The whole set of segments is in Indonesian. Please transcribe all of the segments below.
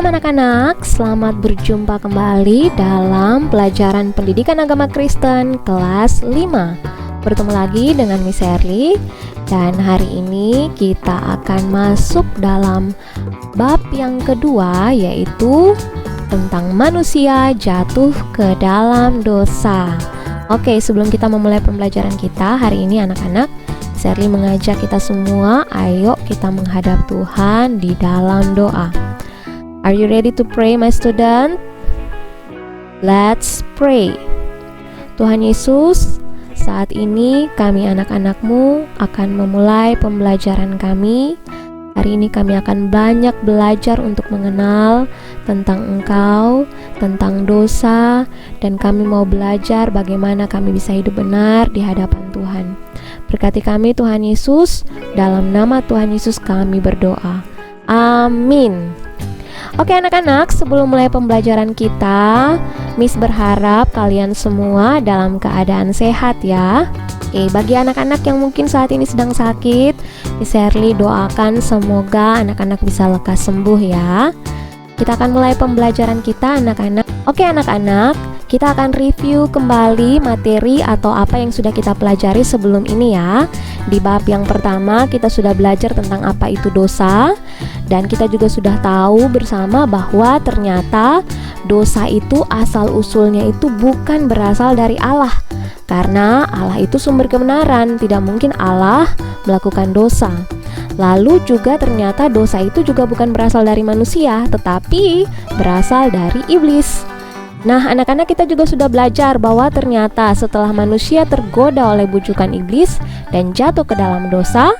anak-anak, selamat berjumpa kembali dalam pelajaran pendidikan agama Kristen kelas 5. Bertemu lagi dengan Miss Herly. Dan hari ini kita akan masuk dalam bab yang kedua, yaitu tentang manusia jatuh ke dalam dosa. Oke, sebelum kita memulai pembelajaran kita hari ini anak-anak, Miss Herly mengajak kita semua, ayo kita menghadap Tuhan di dalam doa. Are you ready to pray, my student? Let's pray. Tuhan Yesus, saat ini kami anak-anak-Mu akan memulai pembelajaran kami. Hari ini kami akan banyak belajar untuk mengenal tentang Engkau, tentang dosa, dan kami mau belajar bagaimana kami bisa hidup benar di hadapan Tuhan. Berkati kami Tuhan Yesus, dalam nama Tuhan Yesus kami berdoa. Amin. Oke anak-anak, sebelum mulai pembelajaran kita, Miss berharap kalian semua dalam keadaan sehat ya. Oke, bagi anak-anak yang mungkin saat ini sedang sakit, Miss Herly doakan semoga anak-anak bisa lekas sembuh ya. Kita akan mulai pembelajaran kita anak-anak. Oke anak-anak, kita akan review kembali materi atau apa yang sudah kita pelajari sebelum ini ya. Di bab yang pertama kita sudah belajar tentang apa itu dosa. Dan kita juga sudah tahu bersama bahwa ternyata dosa itu asal-usulnya itu bukan berasal dari Allah. Karena Allah itu sumber kebenaran, tidak mungkin Allah melakukan dosa. Lalu juga ternyata dosa itu juga bukan berasal dari manusia, tetapi berasal dari iblis. Nah anak-anak, kita juga sudah belajar bahwa ternyata setelah manusia tergoda oleh bujukan iblis dan jatuh ke dalam dosa,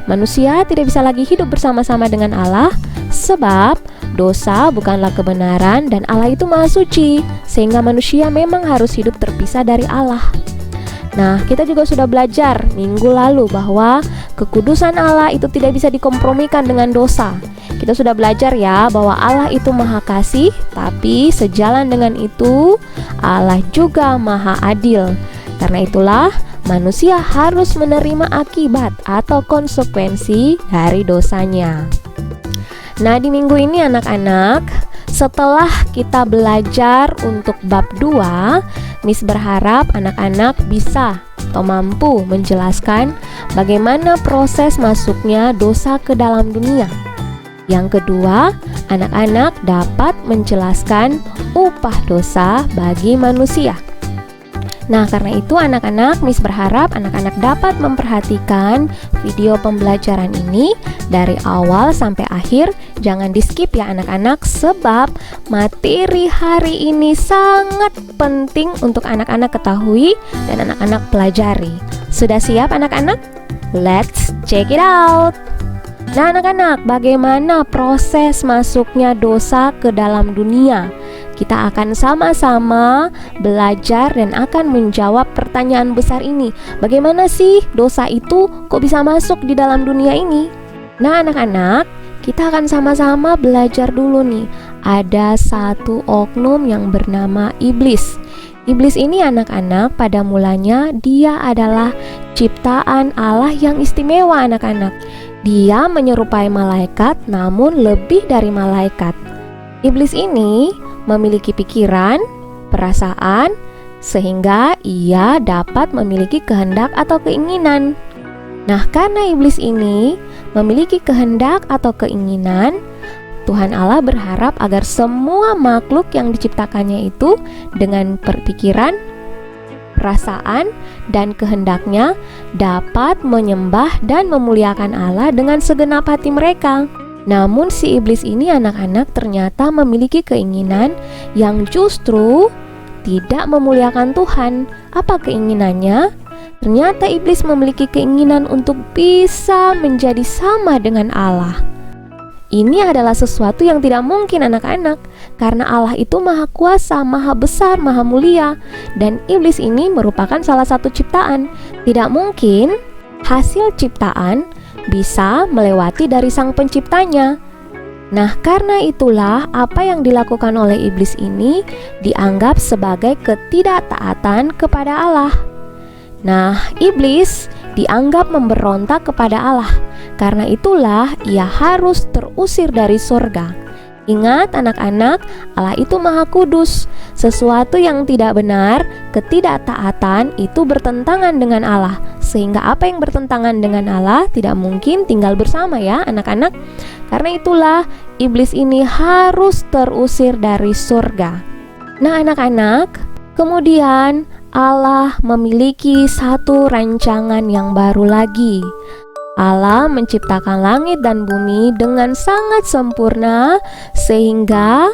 manusia tidak bisa lagi hidup bersama-sama dengan Allah, sebab dosa bukanlah kebenaran dan Allah itu maha suci, sehingga manusia memang harus hidup terpisah dari Allah. Nah, kita juga sudah belajar minggu lalu bahwa kekudusan Allah itu tidak bisa dikompromikan dengan dosa. Kita sudah belajar ya bahwa Allah itu maha kasih, tapi sejalan dengan itu Allah juga maha adil. Karena itulah manusia harus menerima akibat atau konsekuensi dari dosanya. Nah, di minggu ini anak-anak, setelah kita belajar untuk bab 2, Miss berharap anak-anak bisa atau mampu menjelaskan bagaimana proses masuknya dosa ke dalam dunia. Yang kedua, anak-anak dapat menjelaskan upah dosa bagi manusia. Nah, karena itu anak-anak, Miss berharap anak-anak dapat memperhatikan video pembelajaran ini dari awal sampai akhir. Jangan di-skip ya anak-anak, sebab materi hari ini sangat penting untuk anak-anak ketahui dan anak-anak pelajari. Sudah siap anak-anak? Let's check it out. Nah anak-anak, bagaimana proses masuknya dosa ke dalam dunia? Kita akan sama-sama belajar dan akan menjawab pertanyaan besar ini. Bagaimana sih dosa itu kok bisa masuk di dalam dunia ini? Nah anak-anak, kita akan sama-sama belajar dulu nih. Ada satu oknum yang bernama iblis. Iblis ini anak-anak, pada mulanya dia adalah ciptaan Allah yang istimewa anak-anak. Dia menyerupai malaikat namun lebih dari malaikat. Iblis ini memiliki pikiran, perasaan, sehingga ia dapat memiliki kehendak atau keinginan. Nah, karena iblis ini memiliki kehendak atau keinginan, Tuhan Allah berharap agar semua makhluk yang diciptakannya itu dengan berpikiran, perasaan, dan kehendaknya dapat menyembah dan memuliakan Allah dengan segenap hati mereka. Namun si iblis ini anak-anak ternyata memiliki keinginan yang justru tidak memuliakan Tuhan. Apa keinginannya? Ternyata iblis memiliki keinginan untuk bisa menjadi sama dengan Allah. Ini adalah sesuatu yang tidak mungkin anak-anak, karena Allah itu maha kuasa, maha besar, maha mulia, dan iblis ini merupakan salah satu ciptaan. Tidak mungkin hasil ciptaan bisa melewati dari sang penciptanya. Nah, karena itulah apa yang dilakukan oleh iblis ini dianggap sebagai ketidaktaatan kepada Allah. Nah, iblis dianggap memberontak kepada Allah. Karena itulah ia harus terusir dari surga. Ingat anak-anak, Allah itu Maha Kudus. Sesuatu yang tidak benar, ketidaktaatan itu bertentangan dengan Allah. Sehingga apa yang bertentangan dengan Allah tidak mungkin tinggal bersama ya anak-anak. Karena itulah iblis ini harus terusir dari surga. Nah anak-anak, kemudian Allah memiliki satu rancangan yang baru lagi. Allah menciptakan langit dan bumi dengan sangat sempurna sehingga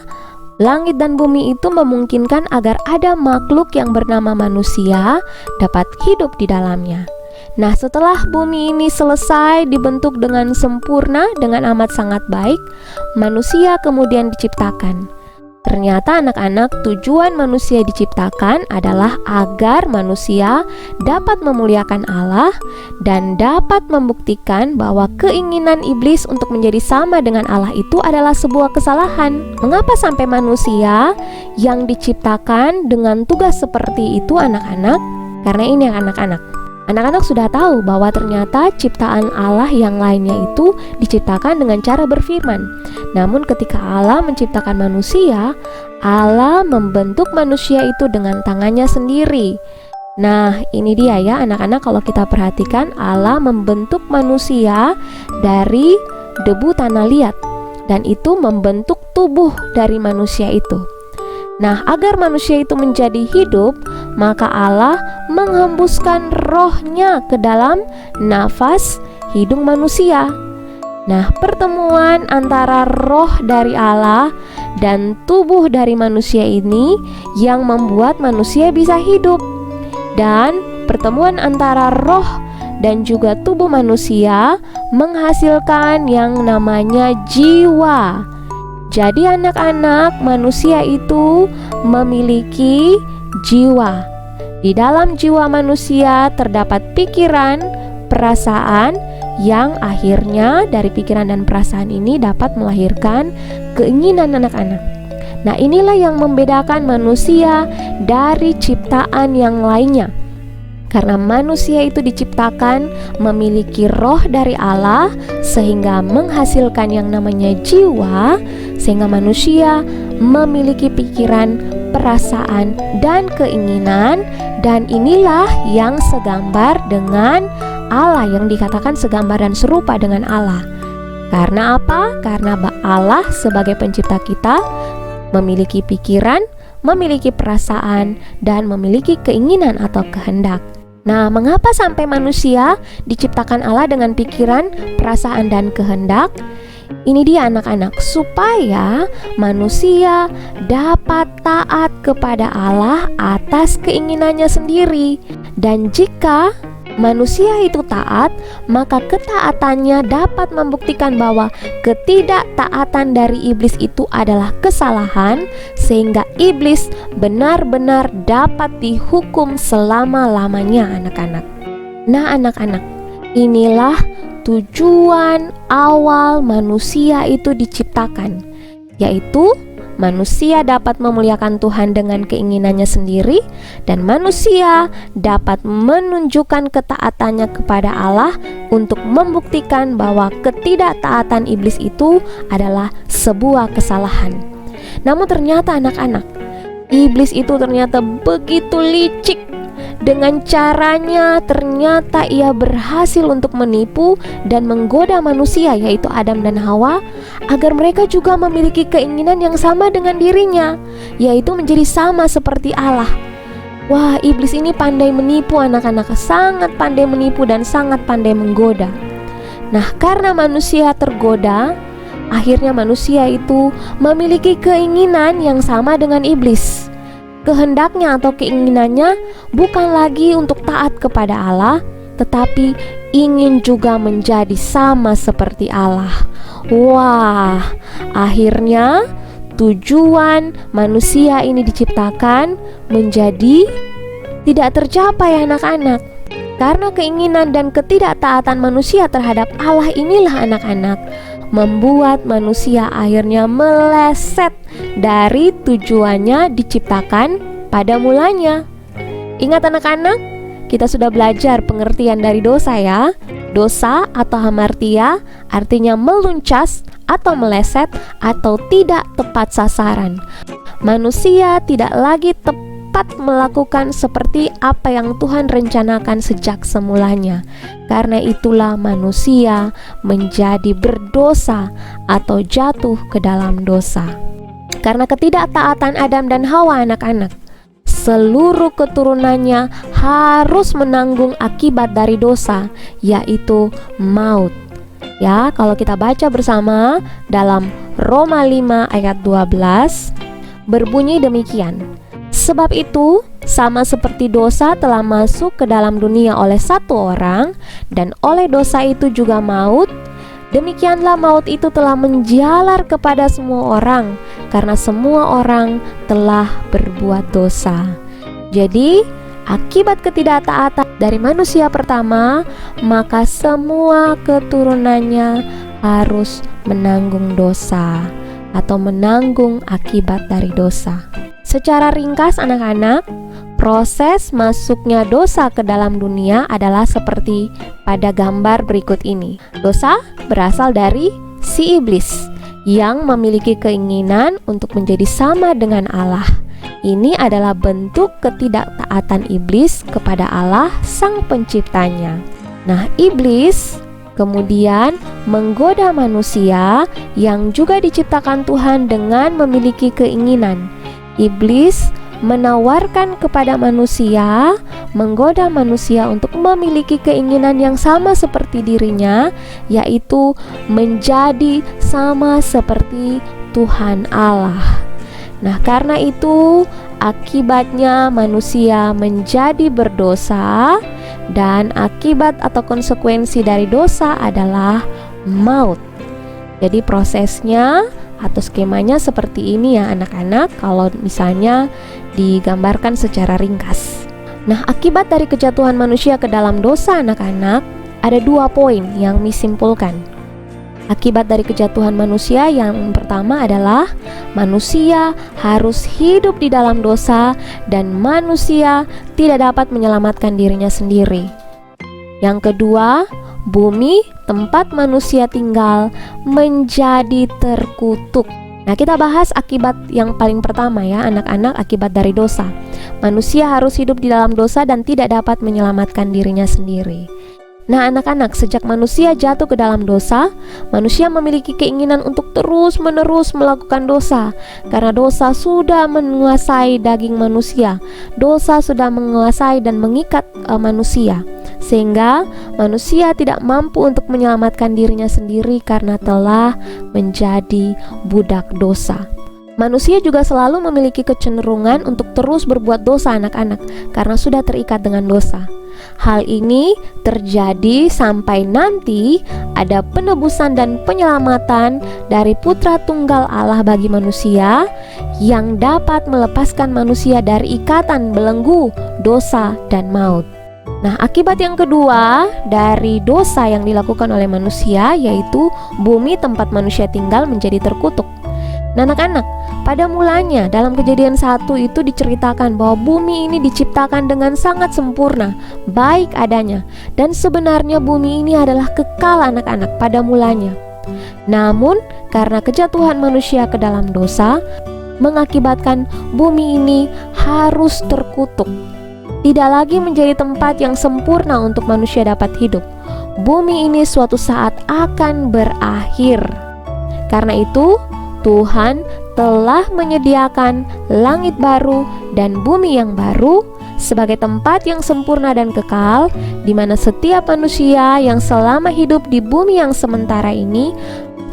langit dan bumi itu memungkinkan agar ada makhluk yang bernama manusia dapat hidup di dalamnya. Nah, setelah bumi ini selesai dibentuk dengan sempurna, dengan amat sangat baik, manusia kemudian diciptakan. Ternyata anak-anak, tujuan manusia diciptakan adalah agar manusia dapat memuliakan Allah dan dapat membuktikan bahwa keinginan iblis untuk menjadi sama dengan Allah itu adalah sebuah kesalahan. Mengapa sampai manusia yang diciptakan dengan tugas seperti itu anak-anak? Karena ini anak-anak. Anak-anak sudah tahu bahwa ternyata ciptaan Allah yang lainnya itu diciptakan dengan cara berfirman. Namun ketika Allah menciptakan manusia, Allah membentuk manusia itu dengan tangannya sendiri. Nah, ini dia ya anak-anak, kalau kita perhatikan Allah membentuk manusia dari debu tanah liat dan itu membentuk tubuh dari manusia itu. Nah, agar manusia itu menjadi hidup, maka Allah menghembuskan rohnya ke dalam nafas hidung manusia. Nah, pertemuan antara roh dari Allah dan tubuh dari manusia ini yang membuat manusia bisa hidup. Dan pertemuan antara roh dan juga tubuh manusia menghasilkan yang namanya jiwa. Jadi anak-anak, manusia itu memiliki jiwa. Di dalam jiwa manusia terdapat pikiran, perasaan yang akhirnya dari pikiran dan perasaan ini dapat melahirkan keinginan anak-anak. Nah, inilah yang membedakan manusia dari ciptaan yang lainnya. Karena manusia itu diciptakan memiliki roh dari Allah sehingga menghasilkan yang namanya jiwa, sehingga manusia memiliki pikiran, perasaan, dan keinginan. Dan inilah yang segambar dengan Allah, yang dikatakan segambar dan serupa dengan Allah. Karena apa? Karena Allah sebagai pencipta kita memiliki pikiran, memiliki perasaan, dan memiliki keinginan atau kehendak. Nah, mengapa sampai manusia diciptakan Allah dengan pikiran, perasaan, dan kehendak? Ini dia anak-anak, supaya manusia dapat taat kepada Allah atas keinginannya sendiri. Dan jika manusia itu taat, maka ketaatannya dapat membuktikan bahwa ketidaktaatan dari iblis itu adalah kesalahan, sehingga iblis benar-benar dapat dihukum selama-lamanya anak-anak. Nah anak-anak, inilah tujuan awal manusia itu diciptakan, yaitu manusia dapat memuliakan Tuhan dengan keinginannya sendiri, dan manusia dapat menunjukkan ketaatannya kepada Allah untuk membuktikan bahwa ketidaktaatan iblis itu adalah sebuah kesalahan. Namun ternyata anak-anak, iblis itu ternyata begitu licik. Dengan caranya ternyata ia berhasil untuk menipu dan menggoda manusia, yaitu Adam dan Hawa, agar mereka juga memiliki keinginan yang sama dengan dirinya, yaitu menjadi sama seperti Allah. Wah, iblis ini pandai menipu anak-anak, sangat pandai menipu dan sangat pandai menggoda. Nah, karena manusia tergoda, akhirnya manusia itu memiliki keinginan yang sama dengan iblis. Kehendaknya atau keinginannya bukan lagi untuk taat kepada Allah, tetapi ingin juga menjadi sama seperti Allah. Wah, akhirnya tujuan manusia ini diciptakan menjadi tidak tercapai anak-anak. Karena keinginan dan ketidaktaatan manusia terhadap Allah inilah anak-anak membuat manusia akhirnya meleset dari tujuannya diciptakan pada mulanya. Ingat anak-anak, kita sudah belajar pengertian dari dosa ya. Dosa atau hamartia artinya meluncas atau meleset atau tidak tepat sasaran. Manusia tidak lagi tepat melakukan seperti apa yang Tuhan rencanakan sejak semulanya. Karena itulah manusia menjadi berdosa atau jatuh ke dalam dosa. Karena ketidaktaatan Adam dan Hawa, anak-anak, seluruh keturunannya harus menanggung akibat dari dosa, yaitu maut. Ya, kalau kita baca bersama dalam Roma 5 ayat 12, berbunyi demikian. Sebab itu, sama seperti dosa telah masuk ke dalam dunia oleh satu orang, dan oleh dosa itu juga maut, demikianlah maut itu telah menjalar kepada semua orang, karena semua orang telah berbuat dosa. Jadi, akibat ketidaktaatan dari manusia pertama, maka semua keturunannya harus menanggung dosa atau menanggung akibat dari dosa. Secara ringkas, anak-anak, proses masuknya dosa ke dalam dunia adalah seperti pada gambar berikut ini. Dosa berasal dari si iblis yang memiliki keinginan untuk menjadi sama dengan Allah. Ini adalah bentuk ketidaktaatan iblis kepada Allah, sang penciptanya. Nah, iblis kemudian menggoda manusia yang juga diciptakan Tuhan dengan memiliki keinginan. Iblis menawarkan kepada manusia, menggoda manusia untuk memiliki keinginan yang sama seperti dirinya, yaitu menjadi sama seperti Tuhan Allah. Nah, karena itu akibatnya manusia menjadi berdosa, dan akibat atau konsekuensi dari dosa adalah maut. Jadi prosesnya atau skemanya seperti ini ya anak-anak, kalau misalnya digambarkan secara ringkas. Nah, akibat dari kejatuhan manusia ke dalam dosa, anak-anak, ada 2 poin yang disimpulkan. Akibat dari kejatuhan manusia yang pertama adalah manusia harus hidup di dalam dosa dan manusia tidak dapat menyelamatkan dirinya sendiri. Yang kedua, bumi tempat manusia tinggal menjadi terkutuk. Nah, kita bahas akibat yang paling pertama ya anak-anak, akibat dari dosa. Manusia harus hidup di dalam dosa dan tidak dapat menyelamatkan dirinya sendiri. Nah, anak-anak, sejak manusia jatuh ke dalam dosa, manusia memiliki keinginan untuk terus-menerus melakukan dosa. Karena dosa sudah menguasai daging manusia. Dosa sudah menguasai dan mengikat manusia. Sehingga manusia tidak mampu untuk menyelamatkan dirinya sendiri karena telah menjadi budak dosa. Manusia juga selalu memiliki kecenderungan untuk terus berbuat dosa, anak-anak, karena sudah terikat dengan dosa. Hal ini terjadi sampai nanti ada penebusan dan penyelamatan dari Putra Tunggal Allah bagi manusia yang dapat melepaskan manusia dari ikatan belenggu, dosa, dan maut. Nah, akibat yang kedua dari dosa yang dilakukan oleh manusia yaitu bumi tempat manusia tinggal menjadi terkutuk. Nah, anak-anak, pada mulanya dalam Kejadian 1 itu diceritakan bahwa bumi ini diciptakan dengan sangat sempurna, baik adanya, dan sebenarnya bumi ini adalah kekal, anak-anak, pada mulanya. Namun, karena kejatuhan manusia ke dalam dosa, mengakibatkan bumi ini harus terkutuk. Tidak lagi menjadi tempat yang sempurna untuk manusia dapat hidup. Bumi ini suatu saat akan berakhir. Karena itu, Tuhan telah menyediakan langit baru dan bumi yang baru sebagai tempat yang sempurna dan kekal, di mana setiap manusia yang selama hidup di bumi yang sementara ini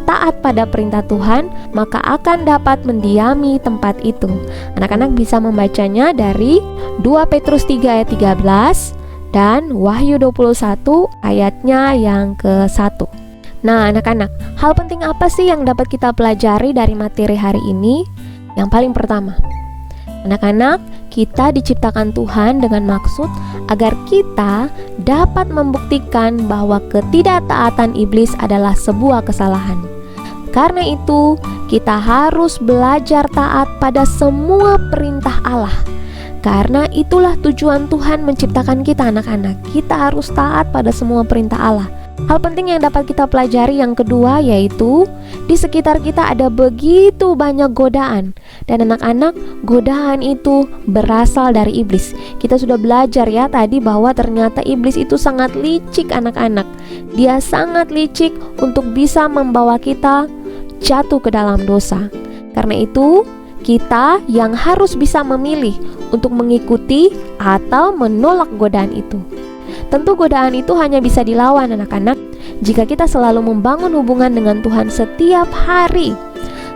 taat pada perintah Tuhan, maka akan dapat mendiami tempat itu. Anak-anak bisa membacanya dari 2 Petrus 3 ayat 13 dan Wahyu 21 ayatnya yang ke-1. Nah, anak-anak, hal penting apa sih yang dapat kita pelajari dari materi hari ini? Yang paling pertama, anak-anak, kita diciptakan Tuhan dengan maksud agar kita dapat membuktikan bahwa ketidaktaatan iblis adalah sebuah kesalahan. Karena itu, kita harus belajar taat pada semua perintah Allah. Karena itulah tujuan Tuhan menciptakan kita, anak-anak. Kita harus taat pada semua perintah Allah. Hal penting yang dapat kita pelajari yang kedua yaitu di sekitar kita ada begitu banyak godaan. Dan anak-anak, godaan itu berasal dari iblis. Kita sudah belajar ya tadi bahwa ternyata iblis itu sangat licik anak-anak. Dia sangat licik untuk bisa membawa kita jatuh ke dalam dosa. Karena itu kita yang harus bisa memilih untuk mengikuti atau menolak godaan itu. Tentu godaan itu hanya bisa dilawan anak-anak jika kita selalu membangun hubungan dengan Tuhan setiap hari.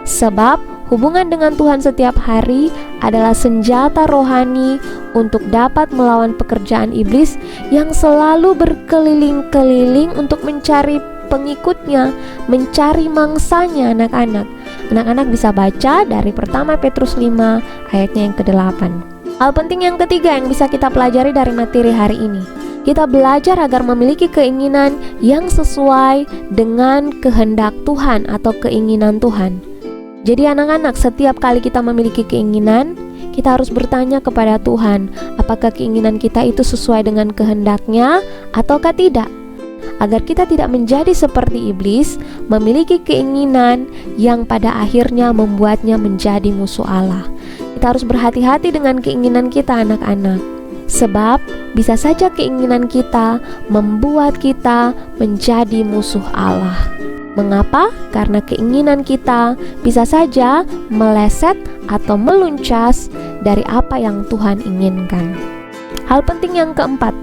Sebab hubungan dengan Tuhan setiap hari adalah senjata rohani untuk dapat melawan pekerjaan iblis yang selalu berkeliling-keliling untuk mencari pengikutnya, mencari mangsanya anak-anak. Anak-anak bisa baca dari pertama Petrus 5 ayatnya yang ke-8. Hal penting yang ketiga yang bisa kita pelajari dari materi hari ini, kita belajar agar memiliki keinginan yang sesuai dengan kehendak Tuhan atau keinginan Tuhan. Jadi anak-anak, setiap kali kita memiliki keinginan, kita harus bertanya kepada Tuhan, apakah keinginan kita itu sesuai dengan kehendak-Nya ataukah tidak? Agar kita tidak menjadi seperti iblis, memiliki keinginan yang pada akhirnya membuatnya menjadi musuh Allah. Kita harus berhati-hati dengan keinginan kita anak-anak. Sebab bisa saja keinginan kita membuat kita menjadi musuh Allah. Mengapa? Karena keinginan kita bisa saja meleset atau meluncas dari apa yang Tuhan inginkan. Hal penting yang keempat,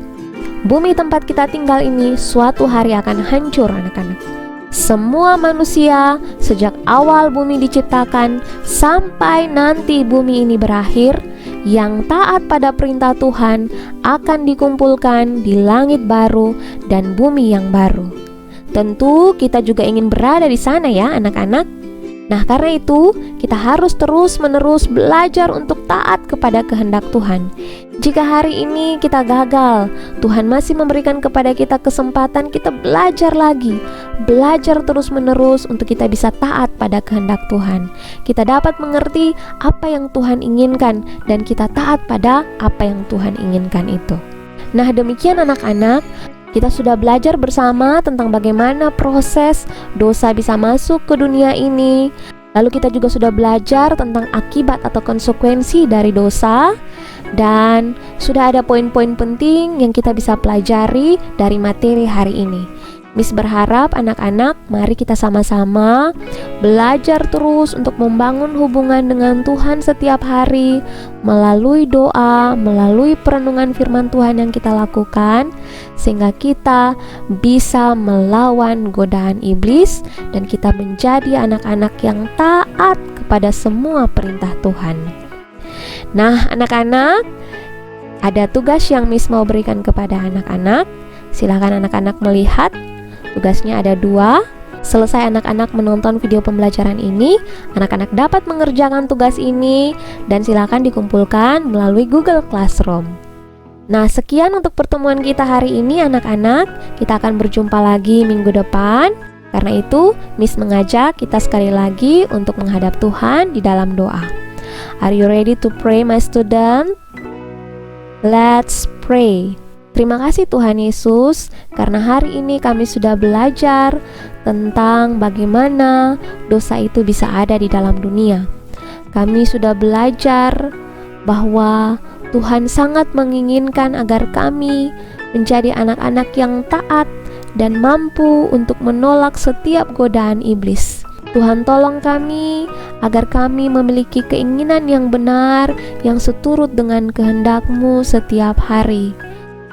bumi tempat kita tinggal ini suatu hari akan hancur anak-anak. Semua manusia sejak awal bumi diciptakan sampai nanti bumi ini berakhir, yang taat pada perintah Tuhan akan dikumpulkan di langit baru dan bumi yang baru. Tentu kita juga ingin berada di sana ya anak-anak. Nah karena itu kita harus terus-menerus belajar untuk taat kepada kehendak Tuhan. Jika hari ini kita gagal, Tuhan masih memberikan kepada kita kesempatan kita belajar lagi, belajar terus-menerus untuk kita bisa taat pada kehendak Tuhan. Kita dapat mengerti apa yang Tuhan inginkan dan kita taat pada apa yang Tuhan inginkan itu. Nah demikian anak-anak, kita sudah belajar bersama tentang bagaimana proses dosa bisa masuk ke dunia ini. Lalu kita juga sudah belajar tentang akibat atau konsekuensi dari dosa. Dan sudah ada poin-poin penting yang kita bisa pelajari dari materi hari ini. Miss berharap anak-anak, mari kita sama-sama belajar terus untuk membangun hubungan dengan Tuhan setiap hari melalui doa, melalui perenungan firman Tuhan yang kita lakukan, sehingga kita bisa melawan godaan iblis dan kita menjadi anak-anak yang taat kepada semua perintah Tuhan. Nah, anak-anak, ada tugas yang Miss mau berikan kepada anak-anak. Silakan anak-anak melihat. Tugasnya ada 2. Selesai anak-anak menonton video pembelajaran ini, anak-anak dapat mengerjakan tugas ini dan silakan dikumpulkan melalui Google Classroom. Nah, sekian untuk pertemuan kita hari ini anak-anak. Kita akan berjumpa lagi minggu depan. Karena itu, Miss mengajak kita sekali lagi untuk menghadap Tuhan di dalam doa. Are you ready to pray, my student? Let's pray. Terima kasih Tuhan Yesus, karena hari ini kami sudah belajar tentang bagaimana dosa itu bisa ada di dalam dunia. Kami sudah belajar bahwa Tuhan sangat menginginkan agar kami menjadi anak-anak yang taat dan mampu untuk menolak setiap godaan iblis. Tuhan tolong kami agar kami memiliki keinginan yang benar yang seturut dengan kehendak-Mu setiap hari.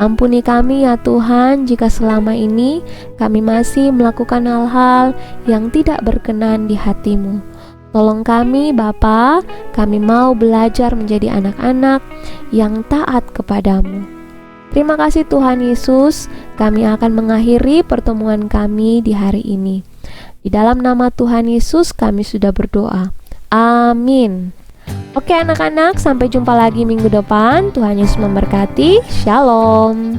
Ampuni kami ya Tuhan jika selama ini kami masih melakukan hal-hal yang tidak berkenan di hati-Mu. Tolong kami Bapa, kami mau belajar menjadi anak-anak yang taat kepadamu. Terima kasih Tuhan Yesus, kami akan mengakhiri pertemuan kami di hari ini. Di dalam nama Tuhan Yesus kami sudah berdoa. Amin. Oke anak-anak, sampai jumpa lagi minggu depan. Tuhan Yesus memberkati. Shalom.